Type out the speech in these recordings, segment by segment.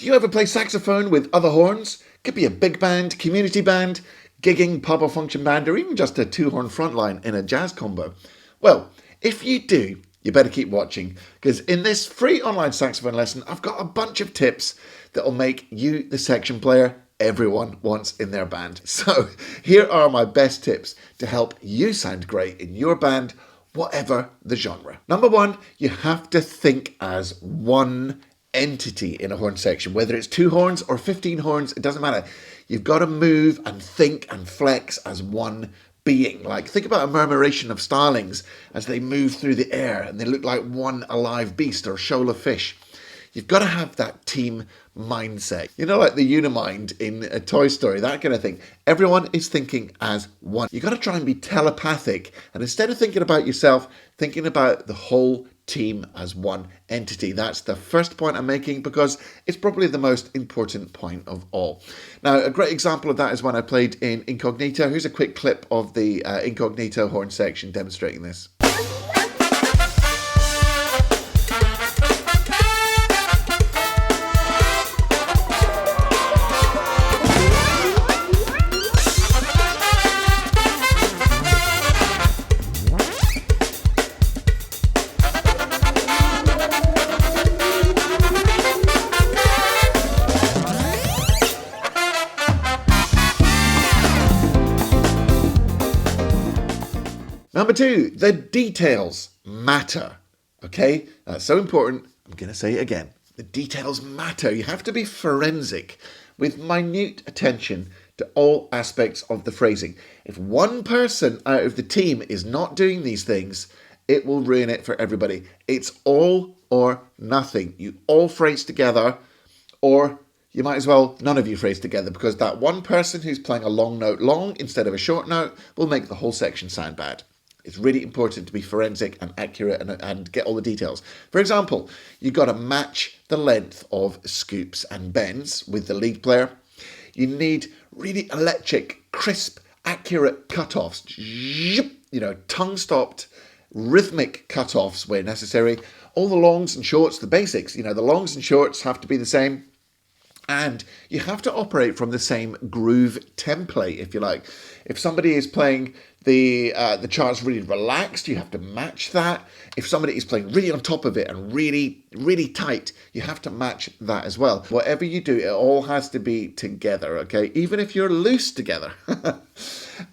Do you ever play saxophone with other horns? Could be a big band, community band, gigging, pub or function band, or even just a two-horn frontline in a jazz combo. Well, if you do, you better keep watching, because in this free online saxophone lesson, I've got a bunch of tips that will make you the section player everyone wants in their band. So here are my best tips to help you sound great in your band, whatever the genre. Number one, you have to think as one entity in a horn section. Whether it's 2 horns or 15 horns, it doesn't matter. You've got to move and think and flex as one being. Like, think about a murmuration of starlings as they move through the air and they look like one alive beast or shoal of fish. You've got to have that team mindset. You know, like the Unimind in a Toy Story, that kind of thing. Everyone is thinking as one. You've got to try and be telepathic. And instead of thinking about yourself, thinking about the whole team as one entity. That's the first point I'm making because it's probably the most important point of all. Now, a great example of that is when I played in Incognito. Here's a quick clip of the Incognito horn section demonstrating this. Number 2, the details matter. Okay, that's so important. I'm going to say it again. The details matter. You have to be forensic with minute attention to all aspects of the phrasing. If one person out of the team is not doing these things, it will ruin it for everybody. It's all or nothing. You all phrase together, or you might as well none of you phrase together, because that one person who's playing a long note long instead of a short note will make the whole section sound bad. It's really important to be forensic and accurate and get all the details. For example, you've got to match the length of scoops and bends with the lead player. You need really electric, crisp, accurate cutoffs. You know, tongue-stopped, rhythmic cutoffs where necessary. All the longs and shorts, the basics. You know, the longs and shorts have to be the same. And you have to operate from the same groove template, if you like. If somebody is playing the charts really relaxed, you have to match that. If somebody is playing really on top of it and really, really tight, you have to match that as well. Whatever you do, it all has to be together, okay? Even if you're loose together.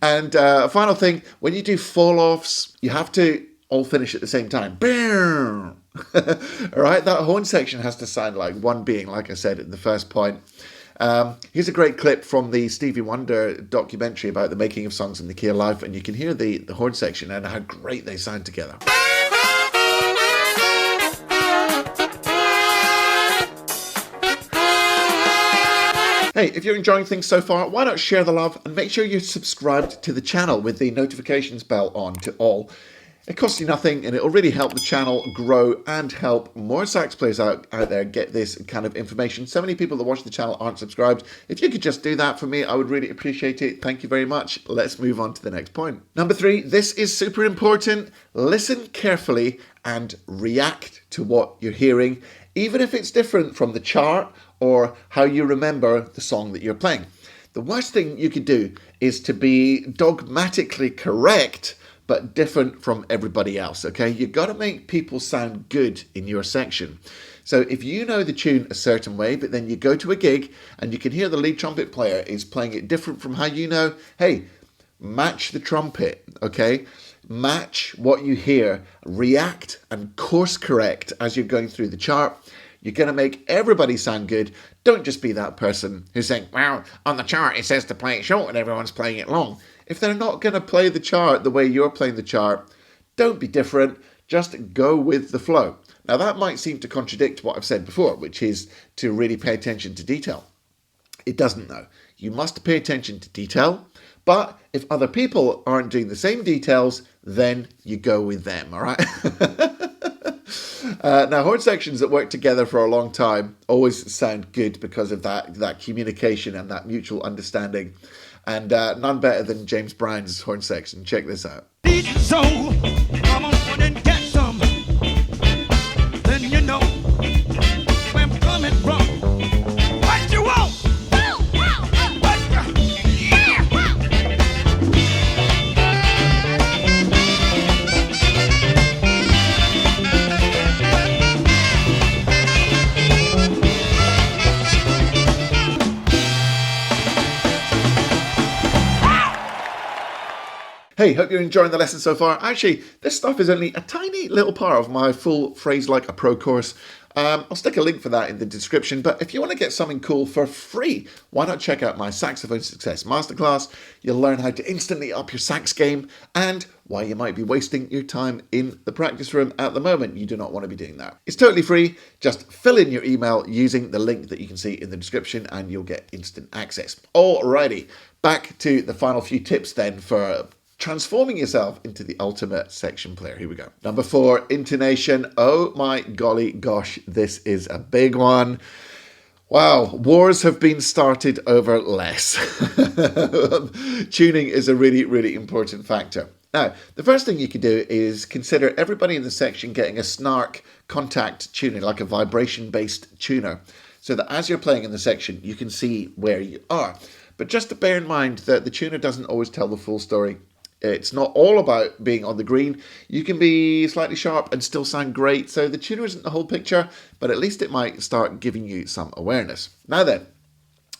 And a final thing, when you do fall-offs, you have to all finish at the same time. Boom! All right, that horn section has to sound like one being, like I said in the first point. Here's a great clip from the Stevie Wonder documentary about the making of songs in the key of life, and you can hear the horn section and how great they sound together. Hey, if you're enjoying things so far, why not share the love and make sure you're subscribed to the channel with the notifications bell on to all. It costs you nothing and it'll really help the channel grow and help more sax players out there get this kind of information. So many people that watch the channel aren't subscribed. If you could just do that for me, I would really appreciate it. Thank you very much. Let's move on to the next point. Number 3, this is super important. Listen carefully and react to what you're hearing, even if it's different from the chart or how you remember the song that you're playing. The worst thing you could do is to be dogmatically correct but different from everybody else, okay? You've got to make people sound good in your section. So if you know the tune a certain way, but then you go to a gig and you can hear the lead trumpet player is playing it different from how you know, hey, match the trumpet, okay? Match what you hear, react and course correct as you're going through the chart. You're going to make everybody sound good. Don't just be that person who's saying, well, on the chart it says to play it short and everyone's playing it long. If they're not going to play the chart the way you're playing the chart, don't be different. Just go with the flow. Now, that might seem to contradict what I've said before, which is to really pay attention to detail. It doesn't, though. You must pay attention to detail, but if other people aren't doing the same details, then you go with them, all right? Now, horn sections that work together for a long time always sound good because of that communication and that mutual understanding. And none better than James Brown's horn section. Check this out. So, come on and get some. Then you know where I'm coming from. Hey, hope you're enjoying the lesson so far. Actually, this stuff is only a tiny little part of my full Phrase Like a Pro course. I'll stick a link for that in the description, but if you want to get something cool for free, why not check out my Saxophone Success Masterclass? You'll learn how to instantly up your sax game and why you might be wasting your time in the practice room at the moment. You do not want to be doing that. It's totally free. Just fill in your email using the link that you can see in the description and you'll get instant access. Alrighty, back to the final few tips then for transforming yourself into the ultimate section player. Here we go. Number 4, intonation. Oh my golly gosh, this is a big one. Wow, wars have been started over less. Tuning is a really, really important factor. Now, the first thing you can do is consider everybody in the section getting a snark contact tuning, like a vibration-based tuner, so that as you're playing in the section, you can see where you are. But just to bear in mind that the tuner doesn't always tell the full story. It's not all about being on the green. You can be slightly sharp and still sound great. So the tuner isn't the whole picture, but at least it might start giving you some awareness. Now then,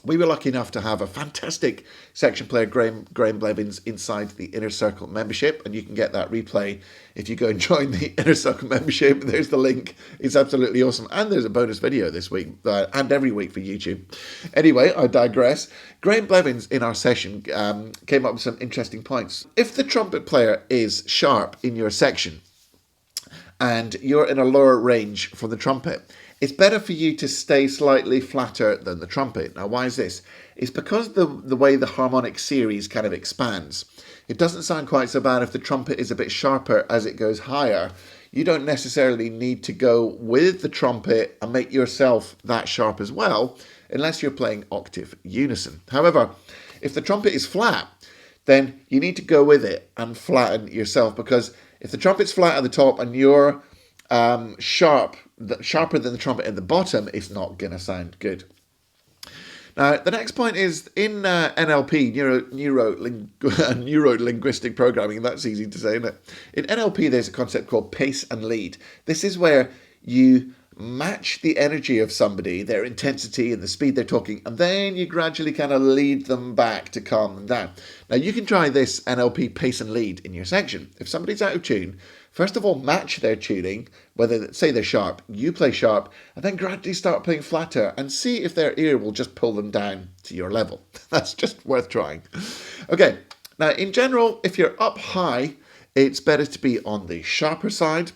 we were lucky enough to have a fantastic section player, Graham Blevins, inside the Inner Circle membership, and you can get that replay if you go and join the Inner Circle membership. There's the link. It's absolutely awesome. And there's a bonus video this week and every week for YouTube. Anyway, I digress. Graham Blevins in our session came up with some interesting points. If the trumpet player is sharp in your section and you're in a lower range for the trumpet, it's better for you to stay slightly flatter than the trumpet. Now, why is this? It's because the way the harmonic series kind of expands. It doesn't sound quite so bad if the trumpet is a bit sharper as it goes higher. You don't necessarily need to go with the trumpet and make yourself that sharp as well, unless you're playing octave unison. However, if the trumpet is flat, then you need to go with it and flatten yourself, because if the trumpet's flat at the top and you're sharper than the trumpet at the bottom, it's not going to sound good. Now, the next point is in NLP, neuro-linguistic programming. That's easy to say, isn't it? In NLP, there's a concept called pace and lead. This is where you match the energy of somebody, their intensity and the speed they're talking, and then you gradually kind of lead them back to calm them down. Now, you can try this NLP pace and lead in your section. If somebody's out of tune, first of all, match their tuning, whether, say they're sharp, you play sharp, and then gradually start playing flatter and see if their ear will just pull them down to your level. That's just worth trying. Okay, now in general, if you're up high, it's better to be on the sharper side.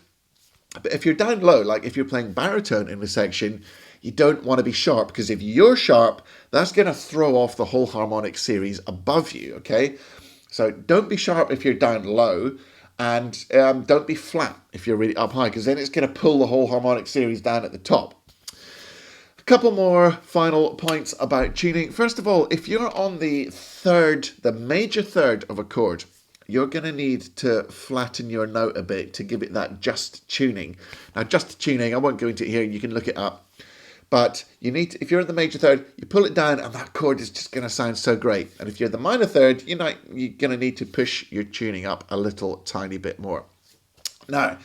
But if you're down low, like if you're playing baritone in the section, you don't want to be sharp, because if you're sharp, that's going to throw off the whole harmonic series above you, okay? So don't be sharp if you're down low, and don't be flat if you're really up high, because then it's going to pull the whole harmonic series down at the top. A couple more final points about tuning. First of all, if you're on the major third of a chord, you're going to need to flatten your note a bit to give it that just tuning. Now, just tuning, I won't go into it here, you can look it up. But you need to, if you're in the major third, you pull it down and that chord is just going to sound so great. And if you're the minor third, you're going to need to push your tuning up a little tiny bit more. Now,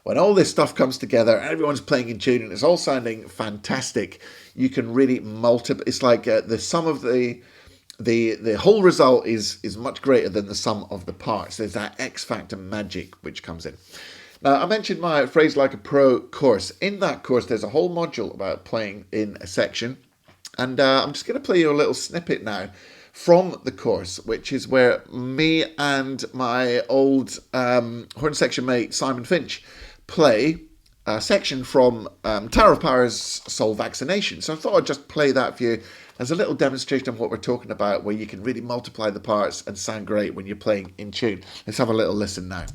when all this stuff comes together, everyone's playing in tune and it's all sounding fantastic, you can really multiply. It's like the sum of the whole result is much greater than the sum of the parts. There's that X factor magic which comes in. Now, I mentioned my Phrase Like a Pro course. In that course, there's a whole module about playing in a section. And I'm just going to play you a little snippet now from the course, which is where me and my old horn section mate, Simon Finch, play a section from Tower of Power's Soul Vaccination. So I thought I'd just play that for you as a little demonstration of what we're talking about, where you can really multiply the parts and sound great when you're playing in tune. Let's have a little listen now.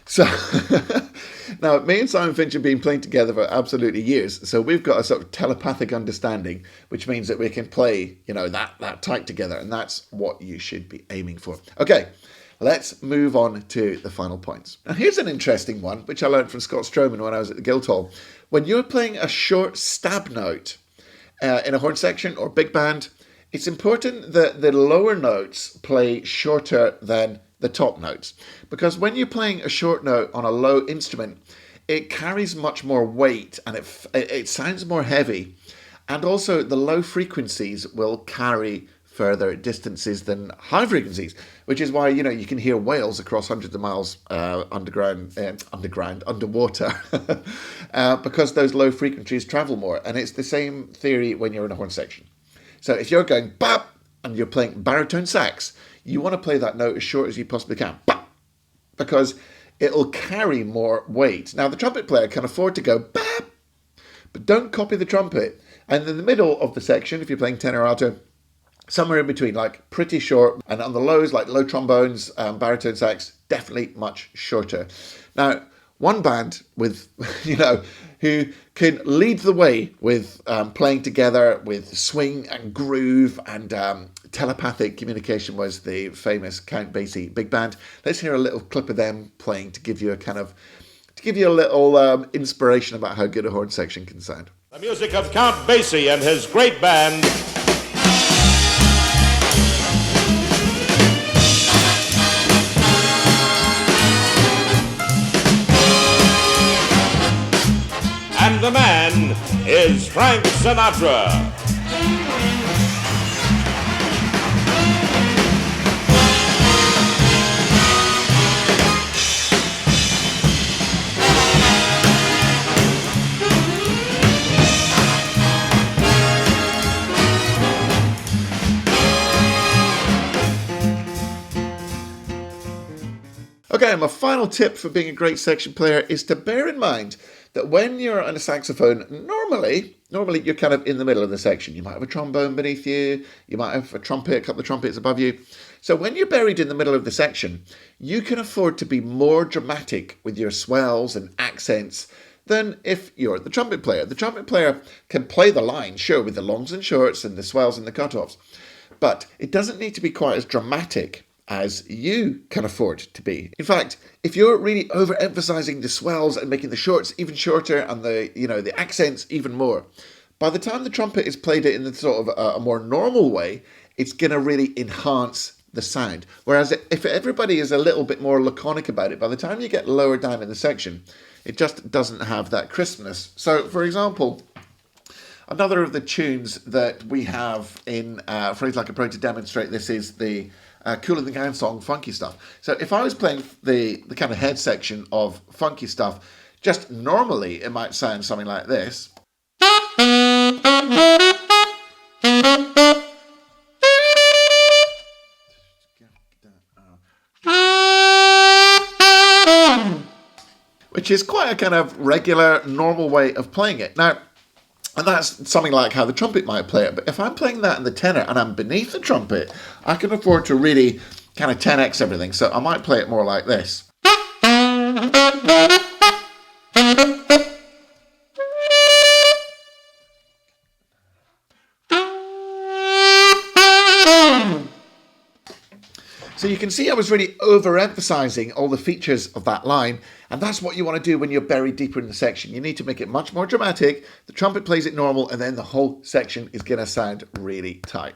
So, now, me and Simon Finch have been playing together for absolutely years, so we've got a sort of telepathic understanding, which means that we can play, that tight together, and that's what you should be aiming for. Okay, let's move on to the final points. Now, here's an interesting one, which I learned from Scott Stroman when I was at the Guildhall. When you're playing a short stab note in a horn section or big band, it's important that the lower notes play shorter than the top notes, because when you're playing a short note on a low instrument, it carries much more weight and it sounds more heavy, and also the low frequencies will carry further distances than high frequencies, which is why you can hear whales across hundreds of miles underwater because those low frequencies travel more. And it's the same theory when you're in a horn section. So if you're going bap and you're playing baritone sax, you want to play that note as short as you possibly can, bap, because it'll carry more weight. Now the trumpet player can afford to go bap, but don't copy the trumpet. And in the middle of the section, if you're playing tenor or alto, somewhere in between, like pretty short, and on the lows, like low trombones, baritone sax, definitely much shorter. Now, one band with, who can lead the way with playing together with swing and groove and telepathic communication was the famous Count Basie Big Band. Let's hear a little clip of them playing to give you a little inspiration about how good a horn section can sound. The music of Count Basie and his great band. And the man is Frank Sinatra. Okay, my final tip for being a great section player is to bear in mind that when you're on a saxophone, normally you're kind of in the middle of the section. You might have a trombone beneath you, you might have a couple of trumpets above you. So when you're buried in the middle of the section, you can afford to be more dramatic with your swells and accents than if you're the trumpet player. The trumpet player can play the line, sure, with the longs and shorts and the swells and the cutoffs, but it doesn't need to be quite as dramatic as you can afford to be. In fact, if you're really overemphasizing the swells and making the shorts even shorter and the accents even more, by the time the trumpet is played it in the sort of a more normal way, it's going to really enhance the sound. Whereas if everybody is a little bit more laconic about it, by the time you get lower down in the section, it just doesn't have that crispness. So, for example, another of the tunes that we have in Phrase Like a Pro to demonstrate this is the Cooler Than Gang song, Funky Stuff. So if I was playing the kind of head section of Funky Stuff, just normally it might sound something like this. Which is quite a kind of regular, normal way of playing it. Now, and that's something like how the trumpet might play it. But if I'm playing that in the tenor and I'm beneath the trumpet, I can afford to really kind of 10x everything. So I might play it more like this. So you can see I was really overemphasizing all the features of that line, and that's what you want to do when you're buried deeper in the section. You need to make it much more dramatic, the trumpet plays it normal, and then the whole section is going to sound really tight.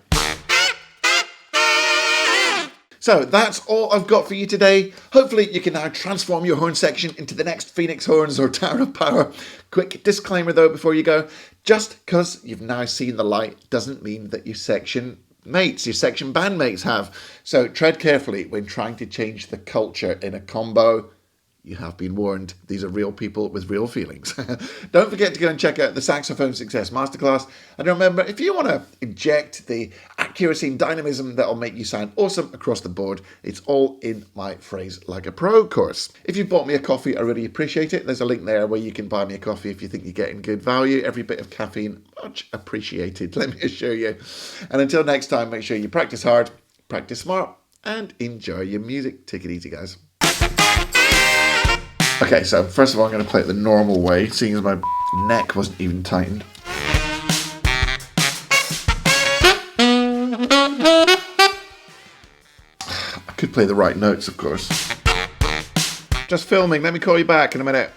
So that's all I've got for you today. Hopefully you can now transform your horn section into the next Phoenix Horns or Tower of Power. Quick disclaimer though before you go, just because you've now seen the light doesn't mean that your section bandmates have. So tread carefully when trying to change the culture in a combo. You have been warned. These are real people with real feelings. Don't forget to go and check out the Saxophone Success Masterclass. And remember, if you want to inject the accuracy and dynamism that will make you sound awesome across the board, it's all in my Phrase Like a Pro course. If you bought me a coffee, I really appreciate it. There's a link there where you can buy me a coffee if you think you're getting good value. Every bit of caffeine, much appreciated, let me assure you. And until next time, make sure you practice hard, practice smart, and enjoy your music. Take it easy, guys. Okay, so first of all, I'm going to play it the normal way, seeing as my neck wasn't even tightened. I could play the right notes, of course. Just filming, let me call you back in a minute.